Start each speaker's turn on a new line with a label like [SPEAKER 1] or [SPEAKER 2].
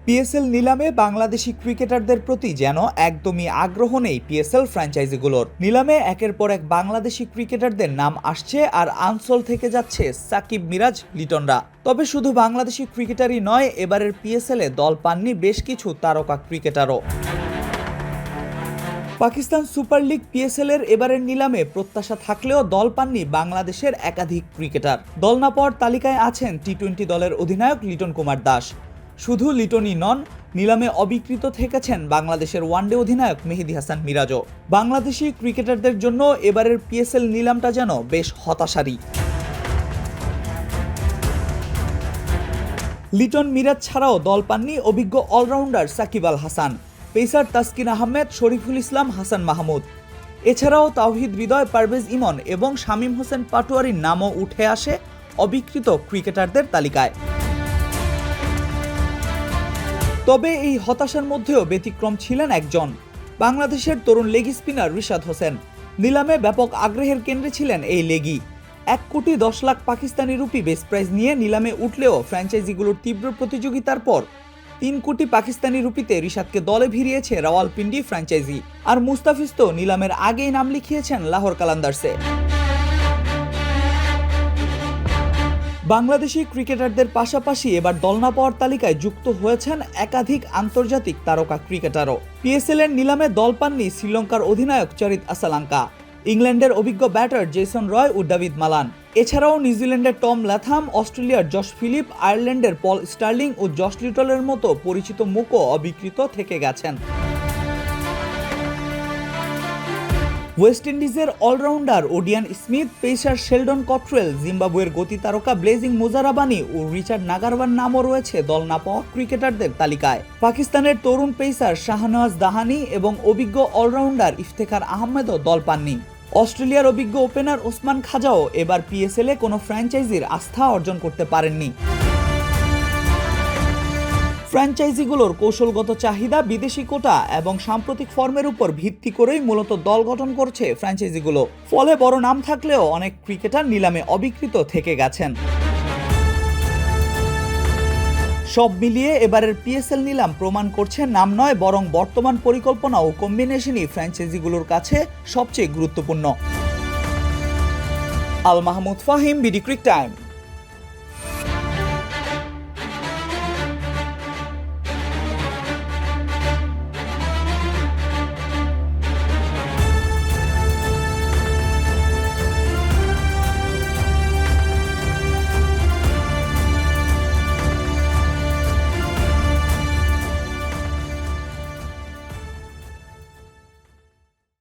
[SPEAKER 1] PSL নিলামে বাংলাদেশি ক্রিকেটারদের প্রতি যেন একদমই আগ্রহ নেই পিএসএল ফ্র্যাঞ্চাইজিগুলোর। নিলামে একের পর এক বাংলাদেশি ক্রিকেটারদের নাম আসছে আর আনসোল থেকে যাচ্ছে সাকিব, মিরাজ, লিটনরা। তবে শুধু বাংলাদেশি ক্রিকেটারই নয়, এবারের পিএসএলে দল পাননি বেশ কিছু তারকা ক্রিকেটারও। পাকিস্তান সুপার লিগ পিএসএল এর এবারের নিলামে প্রত্যাশা থাকলেও দল পাননি বাংলাদেশের একাধিক ক্রিকেটার। দল না পাওয়ার তালিকায় আছেন টি-20 দলের অধিনায়ক লিটন কুমার দাস। শুধু লিটনই নন, নিলামে অবিকৃত থেকেছেন বাংলাদেশের ওয়ানডে অধিনায়ক মেহেদী হাসান মিরাজও। বাংলাদেশি ক্রিকেটারদের জন্য এবারের পিএসএল নিলামটা যেন বেশ হতাশারই। লিটন, মিরাজ ছাড়াও দল পাননি অভিজ্ঞ অলরাউন্ডার সাকিব আল হাসান, পেসার তাসকিন আহমেদ, শরীফুল ইসলাম, হাসান মাহমুদ। এছাড়াও তাওহিদ হৃদয়, পারভেজ ইমন এবং শামীম হোসেন পাটোয়ারির নামও উঠে আসে অবিকৃত ক্রিকেটারদের তালিকায়। তবে এই হতাশার মধ্যেও ব্যতিক্রম ছিলেন একজন, বাংলাদেশের তরুণ লেগ স্পিনার রিশাদ হোসেন। নিলামে ব্যাপক আগ্রহের কেন্দ্রে ছিলেন এই লেগি। 1,10,00,000 পাকিস্তানি রুপি বেস প্রাইজ নিয়ে নিলামে উঠলেও ফ্র্যাঞ্চাইজিগুলোর তীব্র প্রতিযোগিতার পর 3 কোটি পাকিস্তানি রুপিতে রিশাদকে দলে ভিড়িয়েছে রাওয়ালপিন্ডি ফ্র্যাঞ্চাইজি। আর মুস্তাফিজ তো নিলামের আগেই নাম লিখিয়েছেন লাহোর কালান্দার্সে। বাংলাদেশি ক্রিকেটারদের পাশাপাশি এবার দল না পাওয়ার তালিকায় যুক্ত হয়েছেন একাধিক আন্তর্জাতিক তারকা ক্রিকেটারও। পিএসএল এর নিলামে দল পাননি শ্রীলঙ্কার অধিনায়ক চরিত আসালাঙ্কা, ইংল্যান্ডের অভিজ্ঞ ব্যাটার জেসন রয় ও ডেভিড মালান। এছাড়াও নিউজিল্যান্ডের টম ল্যাথাম, অস্ট্রেলিয়ার জশ ফিলিপ, আয়ারল্যান্ডের পল স্টার্লিং ও জশ লিটলের মতো পরিচিত মুখও অবিকৃত থেকে গেছেন। ওয়েস্ট ইন্ডিজের allrounder Odean Smith, pacer Sheldon Cottrell, জিম্বাবুয়ের গতি তারকা ব্লেজিং মুজারাবানি ও রিচার্ড নাগারওয়ার নামও রয়েছে দল না পাওয়া ক্রিকেটারদের তালিকায়। পাকিস্তানের তরুণ পেসার শাহনওয়াজ দাহানি এবং অভিজ্ঞ অলরাউন্ডার ইফতেখার আহমেদও দল পাননি। অস্ট্রেলিয়ার অভিজ্ঞ ওপেনার ওসমান খাজাও এবার পিএসএল এ কোনো ফ্র্যাঞ্চাইজির আস্থা অর্জন করতে পারেননি। ফ্র্যাঞ্চাইজিগুলোর কৌশলগত চাহিদা, বিদেশি কোটা এবং সাম্প্রতিক ফর্মের উপর ভিত্তি করেই মূলত দল গঠন করছে ফ্র্যাঞ্চাইজিগুলো। ফলে বড় নাম থাকলেও অনেক ক্রিকেটার নিলামে অবিকৃত থেকে গেছেন। সব মিলিয়ে এবারের পিএসএল নিলাম প্রমাণ করছে নাম নয়, বরং বর্তমান পরিকল্পনা ও কম্বিনেশনই ফ্র্যাঞ্চাইজিগুলোর কাছে সবচেয়ে গুরুত্বপূর্ণ। Al Mahmud Fahim, BD ক্রিক time.